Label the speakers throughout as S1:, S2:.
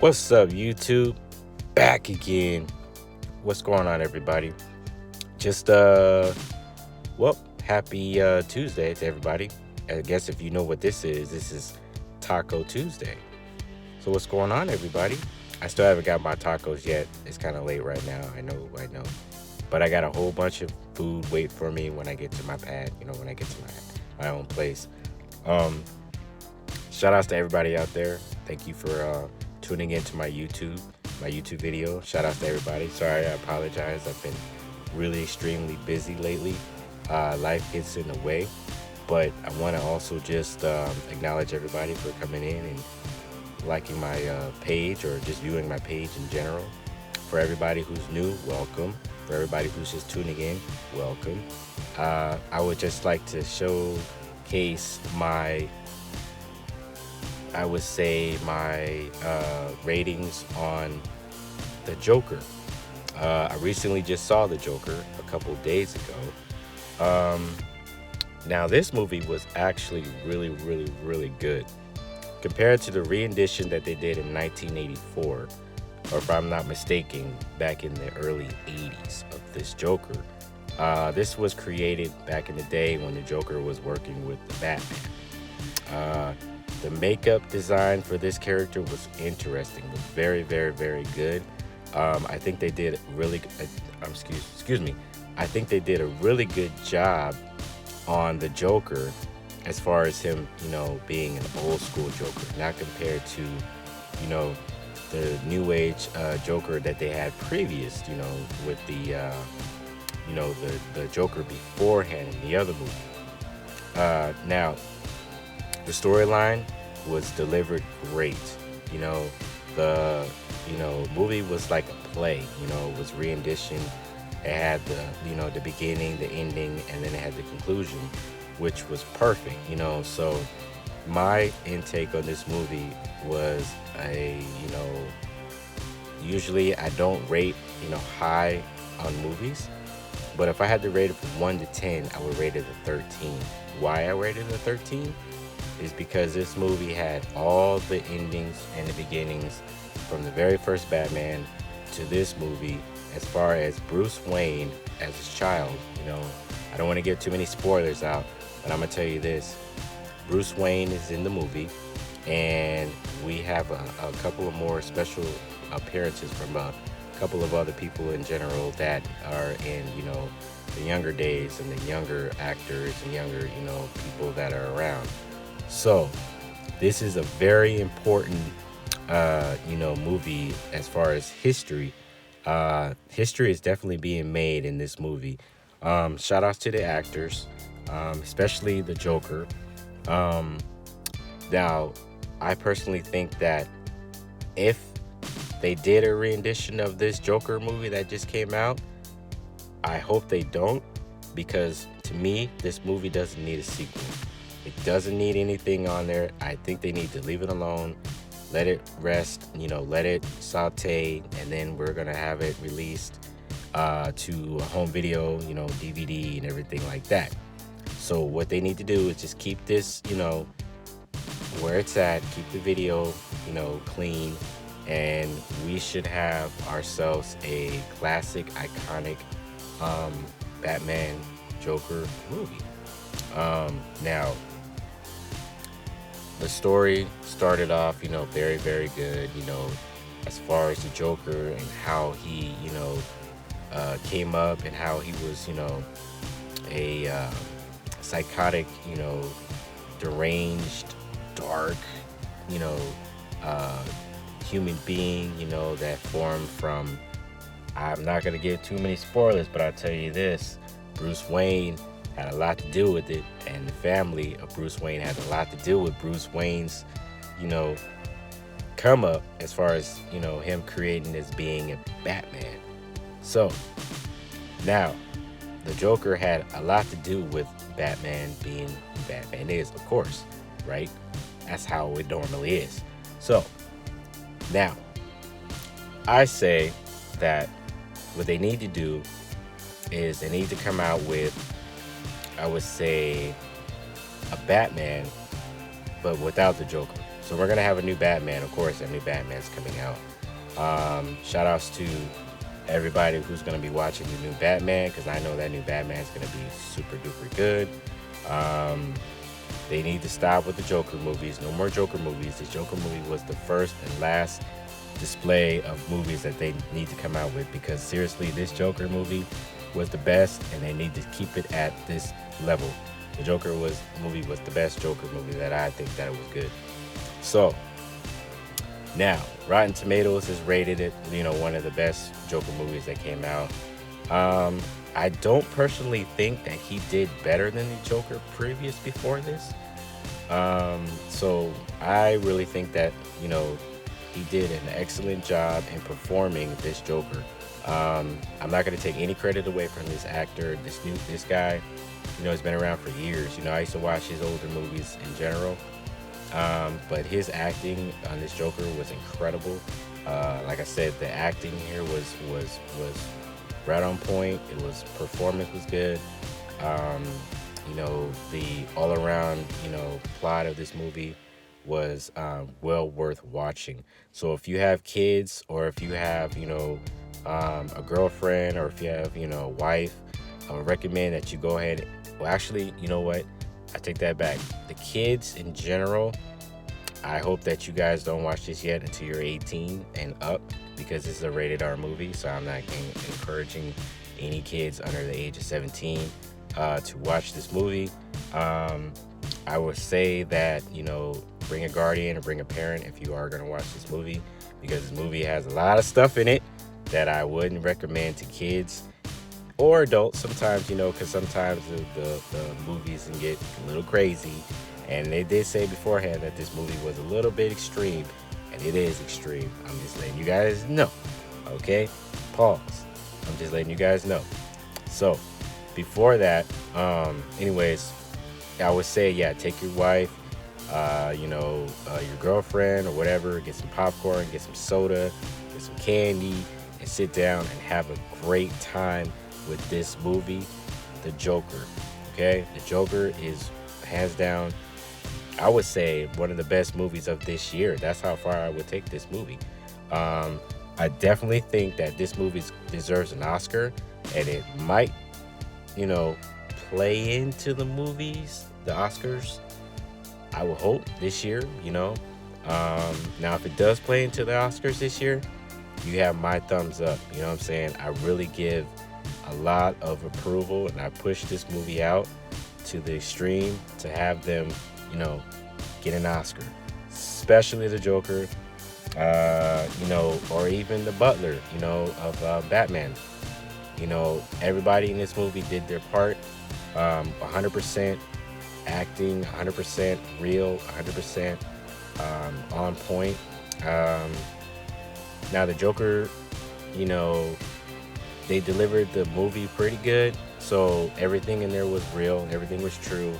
S1: What's up, YouTube? Back again. What's going on, everybody? Just well, happy Tuesday to everybody. I guess if you know what this is Taco Tuesday. So what's going on, everybody? I still haven't got my tacos yet. It's kind of late right now. I know. But I got a whole bunch of food wait for me when I get to my pad. When I get to my own place. Um, Shout outs to everybody out there. Thank you for tuning into my YouTube video. Shout outs to everybody. Sorry, I apologize. I've been really extremely busy lately. Life gets in the way, but I want to also just acknowledge everybody for coming in and liking my page or just viewing my page in general. For everybody who's new, welcome. For everybody who's just tuning in, welcome. I would just like to showcase I would say my ratings on the Joker. I recently just saw the Joker a couple days ago. Now this movie was actually really, really, really good compared to the rendition that they did in 1984, or if I'm not mistaken, back in the early 80s of this Joker. This was created back in the day when the Joker was working with the Batman. Uh, the makeup design for this character was interesting. Was very, very, very good. I think they did really. Excuse me. I think they did a really good job on the Joker, as far as him, being an old school Joker, not compared to, the new age Joker that they had previous, with the Joker beforehand in the other movie. Now, the storyline was delivered great. You know, the movie was like a play. It was rendition. It had the beginning, the ending, and then it had the conclusion, which was perfect. So my intake on this movie was usually I don't rate high on movies, but if I had to rate it from 1 to 10, I would rate it a 13. Why I rated it a 13 is because this movie had all the endings and the beginnings from the very first Batman to this movie, as far as Bruce Wayne as his child. I don't want to give too many spoilers out, but I'm going to tell you this. Bruce Wayne is in the movie, and we have a couple of more special appearances from a couple of other people in general that are in, the younger days, and the younger actors and younger, people that are around. So this is a very important, movie as far as history. History is definitely being made in this movie. Shout outs to the actors, especially the Joker. Um, Now, I personally think that if they did a rendition of this Joker movie that just came out, I hope they don't, because to me, this movie doesn't need a sequel. It doesn't need anything on there. I think they need to leave it alone, let it rest, let it saute, and then we're gonna have it released to a home video, DVD and everything like that. So what they need to do is just keep this, where it's at, keep the video, clean, and we should have ourselves a classic, iconic Batman Joker movie. Now, the story started off, very, very good, as far as the Joker and how he, came up, and how he was, a psychotic, deranged, dark, you know, uh, human being, that formed from. I'm not going to give too many spoilers, but I'll tell you this: Bruce Wayne had a lot to do with it, and the family of Bruce Wayne had a lot to do with Bruce Wayne's, you know, come up, as far as, him creating this being a Batman. So, now, the Joker had a lot to do with Batman being who Batman is, of course, right? That's how it normally is. So, now, I say that what they need to do is they need to come out with, I would say, a Batman, but without the Joker. So we're gonna have a new Batman. Of course, a new Batman's coming out. Shout outs to everybody who's gonna be watching the new Batman, because I know that new Batman's gonna be super duper good. Um, they need to stop with the Joker movies. No more Joker movies. The Joker movie was the first and last display of movies that they need to come out with, because seriously, this Joker movie was the best, and they need to keep it at this level. The Joker movie was the best Joker movie that I think that it was good. So now, Rotten Tomatoes has rated it, one of the best Joker movies that came out. I don't personally think that he did better than the Joker previous before this. So I really think that, he did an excellent job in performing this Joker. I'm not going to take any credit away from this actor, this guy. He's been around for years. I used to watch his older movies in general. But his acting on this Joker was incredible. Like I said, the acting here was right on point. Performance was good. The all around, plot of this movie was well worth watching. So if you have kids, or if you have, a girlfriend, or if you have, a wife, I would recommend that you go ahead. Well, actually, you know what? I take that back. The kids in general, I hope that you guys don't watch this yet until you're 18 and up, because this is a rated R movie. So I'm not encouraging any kids under the age of 17 to watch this movie. I would say that, bring a guardian or bring a parent if you are going to watch this movie, because this movie has a lot of stuff in it that I wouldn't recommend to kids or adults sometimes, because sometimes the movies can get a little crazy. And they did say beforehand that this movie was a little bit extreme, and it is extreme. I'm just letting you guys know. Okay? Pause. I'm just letting you guys know. So, before that, anyways, I would say, take your wife, your girlfriend or whatever, get some popcorn, get some soda, get some candy, and sit down and have a great time with this movie, The Joker. Okay? The Joker is hands down, I would say, one of the best movies of this year. That's how far I would take this movie. I definitely think that this movie deserves an Oscar, and it might, play into the Oscars. I will hope this year, Now, if it does play into the Oscars this year, you have my thumbs up. You know what I'm saying? I really give a lot of approval, and I push this movie out to the extreme to have them, get an Oscar, especially the Joker, or even the Butler, of Batman. Everybody in this movie did their part, 100% acting, 100% real, 100% on point. Now the Joker, they delivered the movie pretty good, so everything in there was real, everything was true.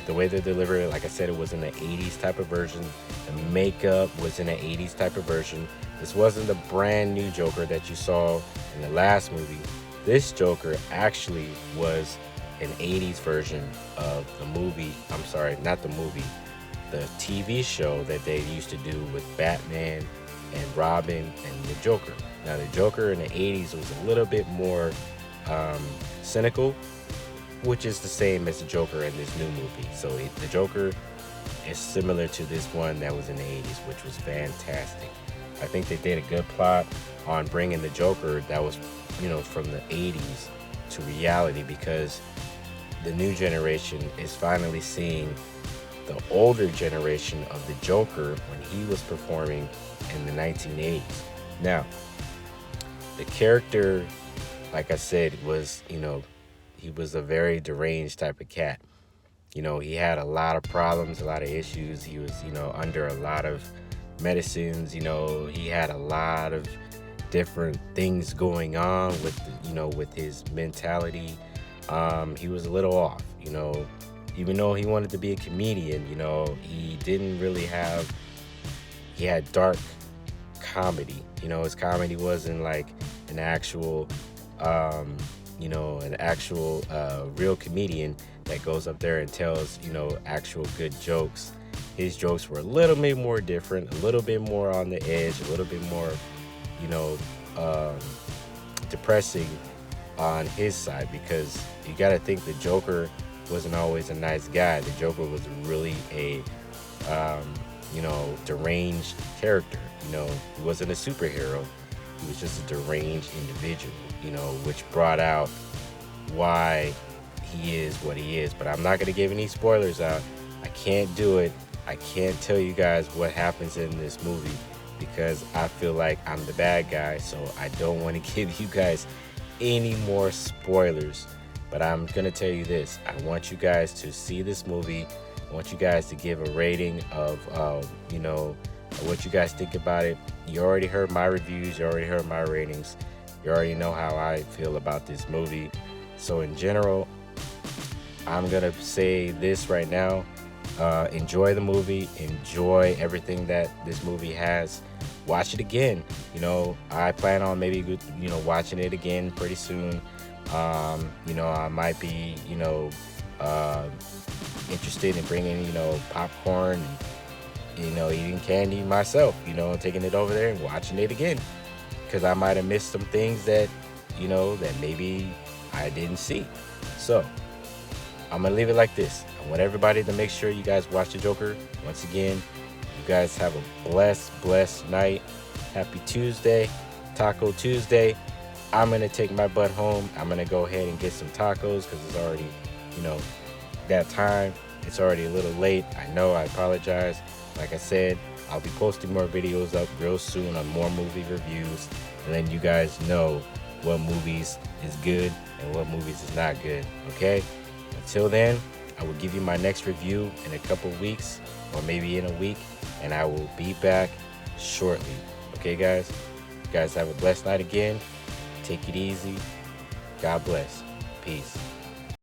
S1: The way they delivered it, like I said, it was in the 80s type of version. The makeup was in the 80s type of version. This wasn't the brand new Joker that you saw in the last movie. This Joker actually was an 80s version of the movie. I'm sorry, not the movie. The TV show that they used to do with Batman and Robin and the Joker. Now, the Joker in the 80s was a little bit more cynical, which is the same as the Joker in this new movie. So the Joker is similar to this one that was in the 80s, which was fantastic. I think they did a good plot on bringing the Joker that was, from the 80s to reality, because the new generation is finally seeing the older generation of the Joker when he was performing in the 1980s. Now, the character, like I said, was, he was a very deranged type of cat. He had a lot of problems, a lot of issues. He was, under a lot of medicines. He had a lot of different things going on with, with his mentality. He was a little off, even though he wanted to be a comedian, he didn't really he had dark comedy. His comedy wasn't like an actual, real comedian that goes up there and tells, actual good jokes his jokes were a little bit more different, a little bit more on the edge, a little bit more, you know, um, depressing on his side, because you got to think the Joker wasn't always a nice guy. The Joker was really a, um, deranged character. He wasn't a superhero. He was just a deranged individual, which brought out why he is what he is. But I'm not going to give any spoilers out. I can't do it. I can't tell you guys what happens in this movie because I feel like I'm the bad guy. So I don't want to give you guys any more spoilers. But I'm going to tell you this. I want you guys to see this movie. I want you guys to give a rating of, what you guys think about it. You already heard my reviews. You already heard my ratings. You already know how I feel about this movie. So in general, I'm going to say this right now. Enjoy the movie. Enjoy everything that this movie has. Watch it again. I plan on maybe, watching it again pretty soon. I might be, interested in bringing, popcorn and, eating candy myself, taking it over there and watching it again. Because I might have missed some things that, that maybe I didn't see. So, I'm going to leave it like this. I want everybody to make sure you guys watch The Joker. Once again, you guys have a blessed night. Happy Tuesday, Taco Tuesday. I'm going to take my butt home. I'm going to go ahead and get some tacos because it's already, that time. It's already a little late. I know, I apologize. Like I said, I'll be posting more videos up real soon on more movie reviews and letting you guys know what movies is good and what movies is not good, okay? Until then, I will give you my next review in a couple weeks or maybe in a week, and I will be back shortly. Okay, guys? You guys have a blessed night again. Take it easy. God bless. Peace.